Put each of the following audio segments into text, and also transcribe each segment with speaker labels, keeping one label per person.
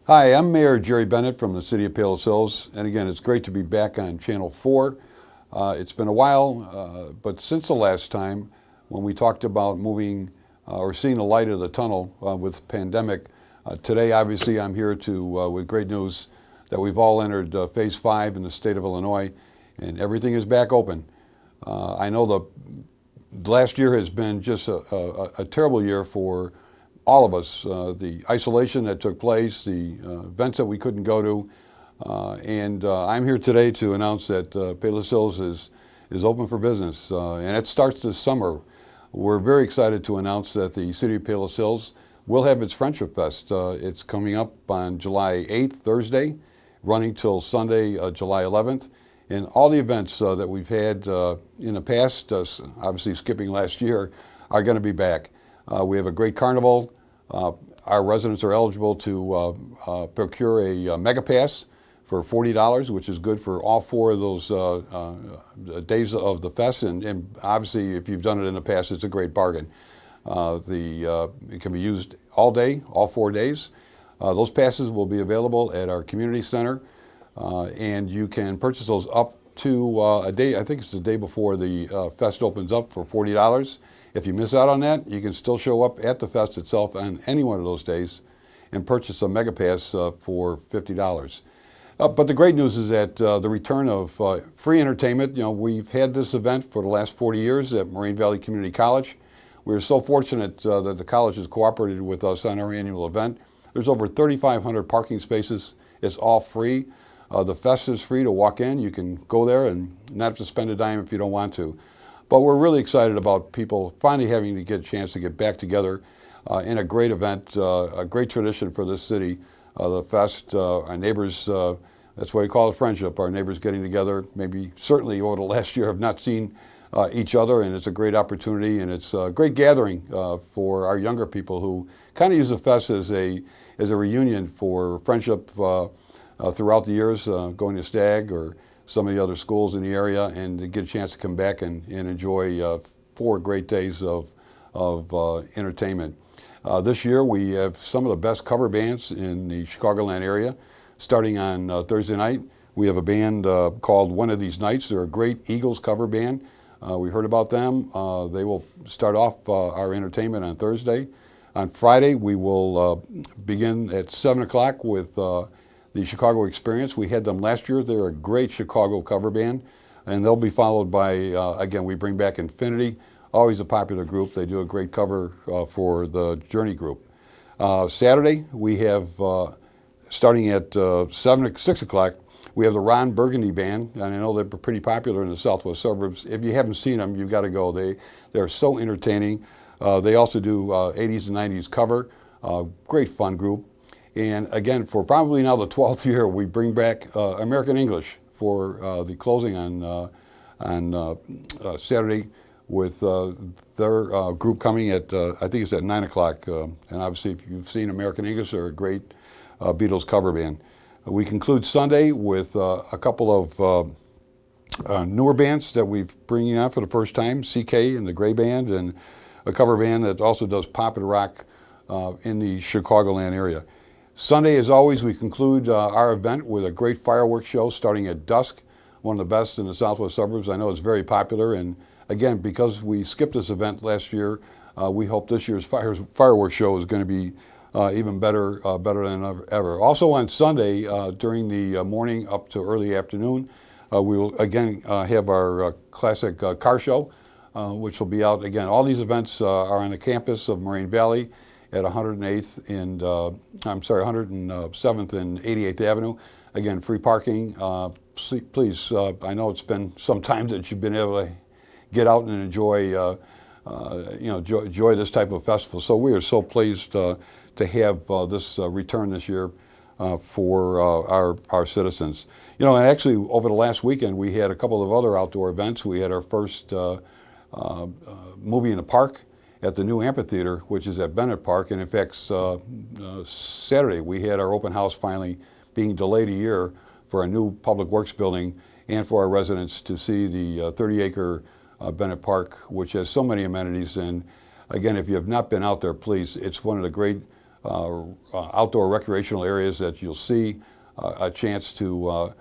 Speaker 1: Hi, I'm Mayor Jerry Bennett from the City of Palos Hills, and again, it's great to be back on Channel 4. It's been a while, but since the last time when we talked about moving or seeing the light of the tunnel with the pandemic, today obviously I'm here with great news that we've all entered Phase 5 in the state of Illinois, and everything is back open. I know the last year has been just a terrible year for all of us. The isolation that took place, the events that we couldn't go to, and I'm here today to announce that Palos Hills is open for business, and it starts this summer. We're very excited to announce that the City of Palos Hills will have its Friendship Fest. It's coming up on July 8th, Thursday, running till Sunday, July 11th. And all the events that we've had in the past, obviously skipping last year, are going to be back. We have a great carnival. Our residents are eligible to procure a mega pass for $40, which is good for all 4 of those days of the fest. And obviously, if you've done it in the past, it's a great bargain. It can be used all day, all 4 days. Those passes will be available at our community center, and you can purchase those up to a day. I think it's the day before the fest opens up for $40. If you miss out on that, you can still show up at the fest itself on any one of those days and purchase a mega pass for $50. But the great news is that the return of free entertainment. You know, we've had this event for the last 40 years at Moraine Valley Community College. We're so fortunate that the college has cooperated with us on our annual event. There's over 3,500 parking spaces. It's all free. The fest is free to walk in. You can go there and not have to spend a dime if you don't want to. But we're really excited about people finally having to get a chance to get back together in a great event, a great tradition for this city. The fest, our neighbors, that's why we call it friendship, our neighbors getting together, maybe certainly over the last year have not seen each other, and it's a great opportunity, and it's a great gathering for our younger people who kind of use the fest as a reunion for friendship throughout the years, going to Stag or some of the other schools in the area, and to get a chance to come back and enjoy 4 great days of entertainment. This year we have some of the best cover bands in the Chicagoland area. Starting on Thursday night, we have a band called One of These Nights. They're a great Eagles cover band. We heard about them. They will start off our entertainment on Thursday. On Friday, we will begin at 7 o'clock with the Chicago Experience. We had them last year. They're a great Chicago cover band, and they'll be followed by, again, we bring back Infinity, always a popular group. They do a great cover for the Journey group. Saturday, we have, starting at 6 o'clock, we have the Ron Burgundy Band, and I know they're pretty popular in the southwest suburbs. If you haven't seen them, you've got to go. They're so entertaining. They also do 80s and 90s cover, great fun group. And again, for probably now the 12th year, we bring back American English for the closing on Saturday with their group coming at, I think it's at 9 o'clock. And obviously, if you've seen American English, they're a great Beatles cover band. We conclude Sunday with a couple of newer bands that we've bringing out for the first time, CK and the Gray Band, and a cover band that also does pop and rock in the Chicagoland area. Sunday, as always, we conclude our event with a great fireworks show starting at dusk, one of the best in the southwest suburbs. I know it's very popular, and again, because we skipped this event last year, we hope this year's fireworks show is going to be even better than ever. Also on Sunday, during the morning up to early afternoon, we will again have our classic car show, which will be out again. All these events are on the campus of Moraine Valley at 108th and 107th and 88th Avenue. Again, free parking. Please, I know it's been some time that you've been able to get out and enjoy, enjoy this type of festival. So we are so pleased to have this return this year for our citizens. You know, and actually over the last weekend we had a couple of other outdoor events. We had our first movie in the park at the new amphitheater, which is at Bennett Park. And in fact, Saturday we had our open house finally being delayed a year for our new public works building and for our residents to see the 30-acre Bennett Park, which has so many amenities. And again, if you have not been out there, please, it's one of the great outdoor recreational areas that you'll see, a chance to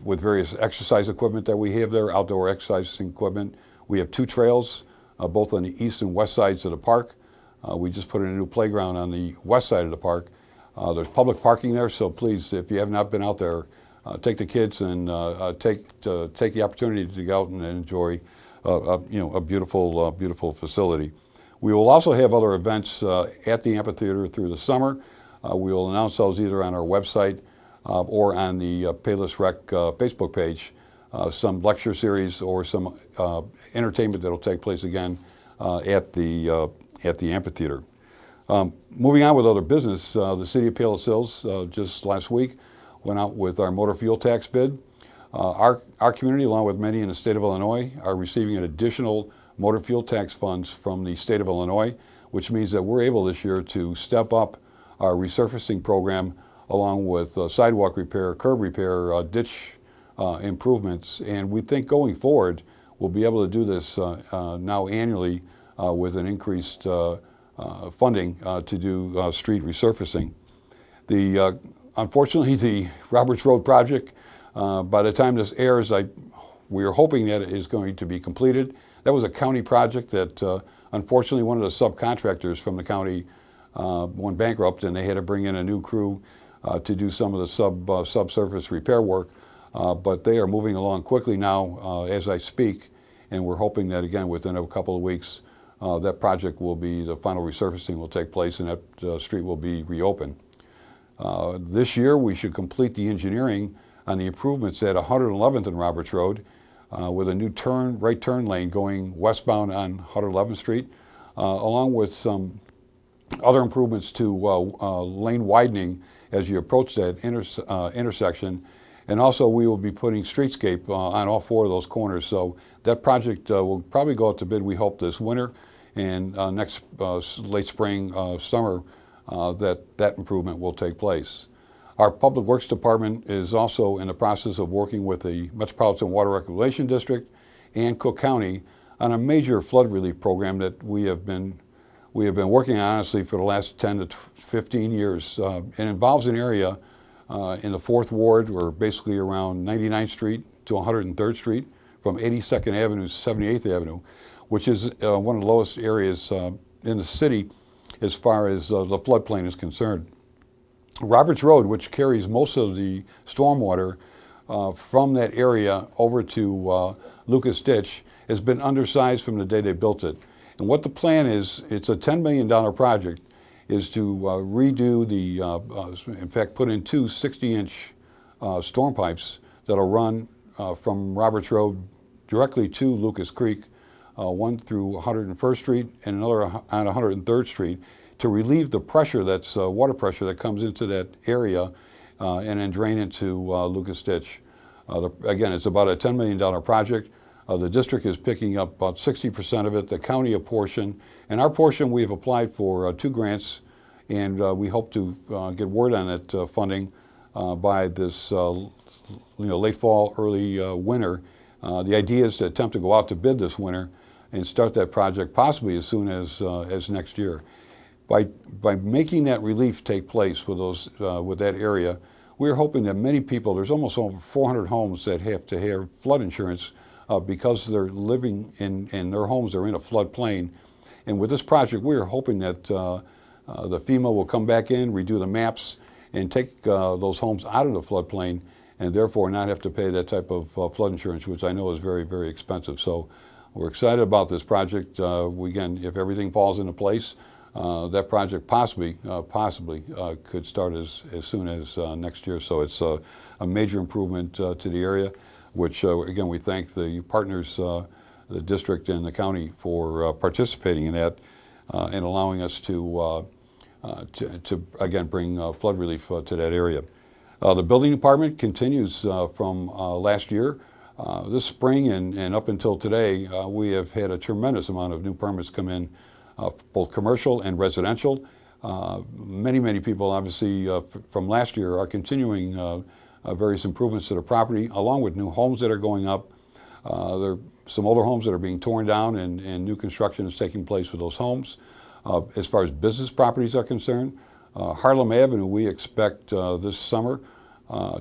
Speaker 1: with various exercise equipment that we have there, outdoor exercising equipment. We have 2 trails, both on the east and west sides of the park. We just put in a new playground on the west side of the park. There's public parking there, so please, if you have not been out there, take the kids and take the opportunity to go out and enjoy a beautiful facility. We will also have other events at the amphitheater through the summer. We will announce those either on our website or on the Palos Rec Facebook page, some lecture series or some entertainment that will take place again at the amphitheater. Moving on with other business, the City of Palos Hills just last week went out with our motor fuel tax bid. Our community, along with many in the state of Illinois, are receiving an additional motor fuel tax funds from the state of Illinois, which means that we're able this year to step up our resurfacing program along with sidewalk repair, curb repair, ditch improvements. And we think going forward, we'll be able to do this now annually with an increased funding to do street resurfacing. Unfortunately, the Roberts Road project, by the time this airs, we are hoping that it is going to be completed. That was a county project that unfortunately one of the subcontractors from the county went bankrupt, and they had to bring in a new crew to do some of the subsurface repair work. But they are moving along quickly now as I speak, and we're hoping that again within a couple of weeks that project will be, the final resurfacing will take place and that street will be reopened. This year we should complete the engineering on the improvements at 111th and Roberts Road with a new right turn lane going westbound on 111th Street, along with some other improvements to lane widening as you approach that intersection. And also we will be putting streetscape on all 4 of those corners. So that project will probably go out to bid, we hope, this winter, and next late spring, summer, that improvement will take place. Our Public Works Department is also in the process of working with the Metropolitan Water Reclamation District and Cook County on a major flood relief program that we have been working on, honestly, for the last 10 to 15 years. It involves an area in the 4th Ward, or basically around 99th Street to 103rd Street, from 82nd Avenue to 78th Avenue, which is one of the lowest areas in the city as far as the floodplain is concerned. Roberts Road, which carries most of the stormwater from that area over to Lucas Ditch, has been undersized from the day they built it. And what the plan is, it's a $10 million project, is to redo in fact, put in 2 60-inch storm pipes that'll run from Roberts Road directly to Lucas Creek, one through 101st Street and another on 103rd Street, to relieve the pressure, that's water pressure that comes into that area and then drain into Lucas Ditch. Again, it's about a $10 million project. The district is picking up about 60% of it, the county a portion, and our portion we've applied for 2 grants, and we hope to get word on that funding by this late fall, early winter. The idea is to attempt to go out to bid this winter and start that project possibly as soon as next year. By making that relief take place with with that area, we're hoping that many people, there's almost over 400 homes that have to have flood insurance because they're living in their homes, they're in a floodplain. And with this project, we're hoping that the FEMA will come back in, redo the maps, and take those homes out of the floodplain, and therefore not have to pay that type of flood insurance, which I know is very, very expensive. So we're excited about this project. Again, if everything falls into place, that project possibly could start as soon as next year. So it's a major improvement to the area, which again, we thank the partners, the district and the county, for participating in that and allowing us to again bring flood relief to that area. The building department continues from last year. This spring and up until today, we have had a tremendous amount of new permits come in, both commercial and residential. Many people, obviously, from last year are continuing various improvements to the property, along with new homes that are going up. There are some older homes that are being torn down, and new construction is taking place with those homes. As far as business properties are concerned, Harlem Avenue, we expect this summer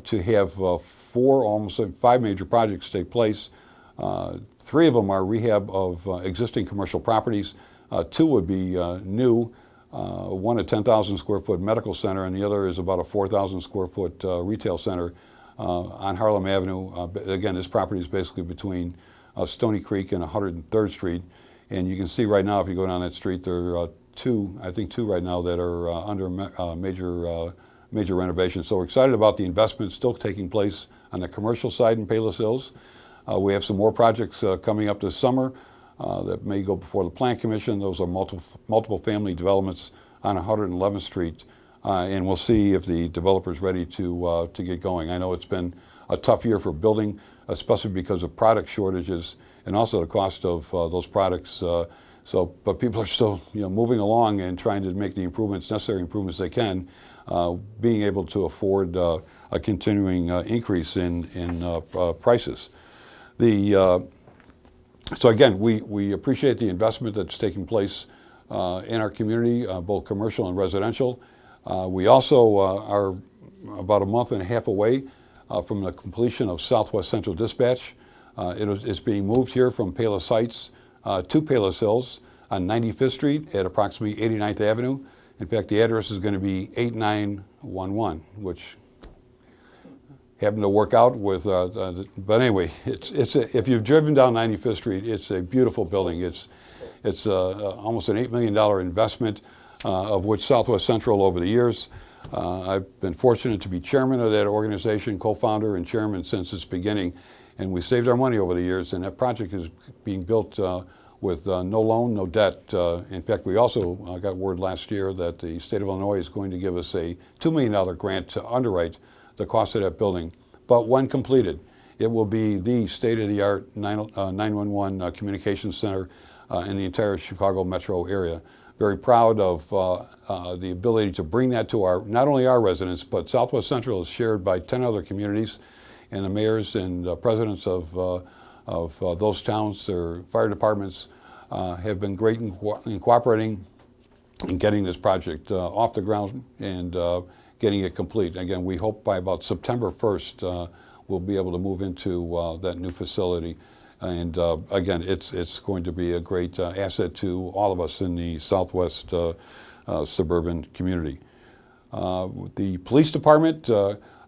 Speaker 1: to have almost five major projects take place. Three of them are rehab of existing commercial properties. Two would be new. One a 10,000 square foot medical center, and the other is about a 4,000 square foot retail center on Harlem Avenue. Again, this property is basically between Stony Creek and 103rd Street. And you can see right now, if you go down that street, there are two right now that are under major renovations. So we're excited about the investments still taking place on the commercial side in Palos Hills. We have some more projects coming up this summer that may go before the Plan Commission. Those are multiple family developments on 111th Street. And we'll see if the developer's ready to get going. I know it's been a tough year for building, especially because of product shortages and also the cost of those products. But people are still, moving along and trying to make the necessary improvements they can, being able to afford a continuing increase in prices. So again, we appreciate the investment that's taking place in our community, both commercial and residential. We also are about a month and a half away from the completion of Southwest Central Dispatch. It's being moved here from Palos Heights to Palos Hills on 95th Street at approximately 89th Avenue. In fact, the address is going to be 8911, which happened to work out with, but anyway, if you've driven down 95th Street, it's a beautiful building. It's almost an $8 million investment, of which Southwest Central over the years. I've been fortunate to be chairman of that organization, co-founder and chairman since its beginning, and we saved our money over the years, and that project is being built with no loan, no debt. In fact, we also got word last year that the state of Illinois is going to give us a $2 million grant to underwrite the cost of that building. But when completed, it will be the state-of-the-art 911 communications center in the entire Chicago metro area. Very proud of the ability to bring that to not only our residents, but Southwest Central is shared by 10 other communities, and the mayors and presidents of those towns, their fire departments, have been great in cooperating in getting this project off the ground and getting it complete. Again, we hope by about September 1st we'll be able to move into that new facility. And again, it's going to be a great asset to all of us in the Southwest suburban community. The police department,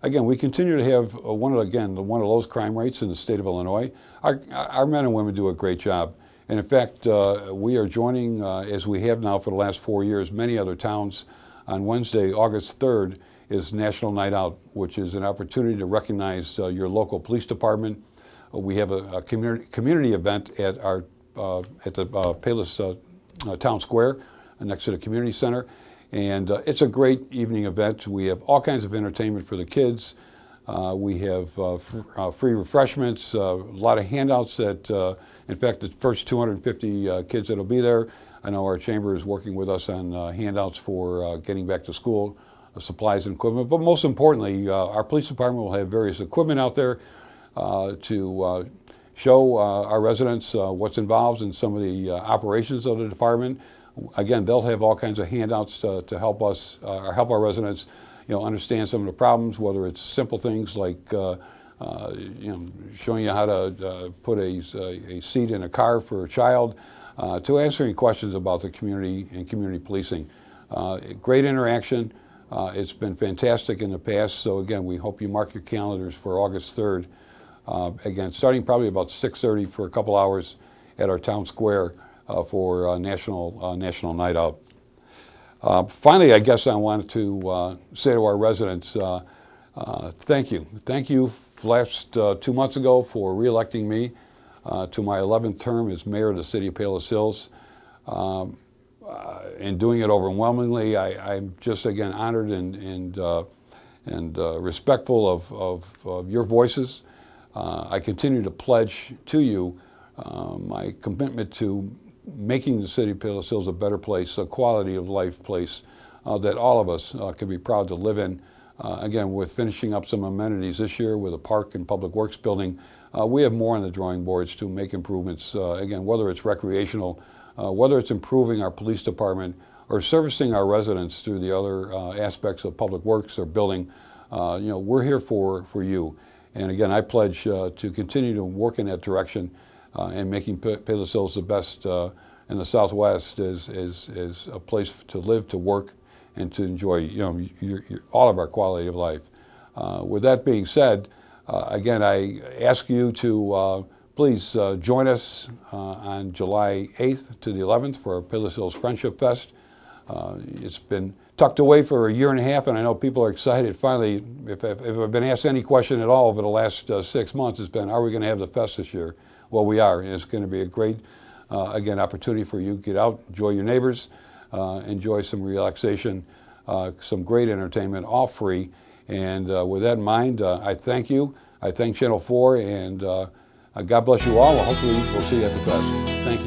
Speaker 1: again, we continue to have one of the lowest crime rates in the state of Illinois. Our men and women do a great job. And in fact, we are joining, as we have now for the last 4 years, many other towns. On Wednesday, August 3rd, is National Night Out, which is an opportunity to recognize your local police department. We have a community event at the Palos Town Square next to the community center. And it's a great evening event. We have all kinds of entertainment for the kids. We have free refreshments, a lot of handouts that, in fact, the first 250 kids that will be there, I know our chamber is working with us on handouts for getting back to school, supplies and equipment. But most importantly, our police department will have various equipment out there to show our residents what's involved in some of the operations of the department. Again, they'll have all kinds of handouts to help us, or help our residents, understand some of the problems, whether it's simple things like, showing you how to put a seat in a car for a child, to answering questions about the community and community policing. Great interaction. It's been fantastic in the past. So again, we hope you mark your calendars for August 3rd. Again, starting probably about 6:30 for a couple hours at our town square for National Night Out. Finally, I guess I wanted to say to our residents, thank you. Thank you last 2 months ago for re-electing me to my 11th term as mayor of the city of Palos Hills. And doing it overwhelmingly, I'm just again honored and respectful of your voices. I continue to pledge to you my commitment to making the city of Palos Hills a better place, a quality of life place that all of us can be proud to live in. again, with finishing up some amenities this year with a park and public works building, we have more on the drawing boards to make improvements, again, whether it's recreational, whether it's improving our police department or servicing our residents through the other aspects of public works or building. We're here for you. And again, I pledge to continue to work in that direction and making Palos Hills the best in the Southwest is a place to live, to work, and to enjoy all of our quality of life. With that being said, again, I ask you to please join us on July 8th to the 11th for our Palos Hills Friendship Fest. It's been tucked away for a year and a half, and I know people are excited. Finally, if I've been asked any question at all over the last 6 months, it's been, are we going to have the fest this year? Well, we are, and it's going to be a great, again, opportunity for you to get out, enjoy your neighbors, enjoy some relaxation, some great entertainment, all free. And with that in mind, I thank you. I thank Channel 4, and God bless you all. Hopefully, we'll see you at the fest. Thank you.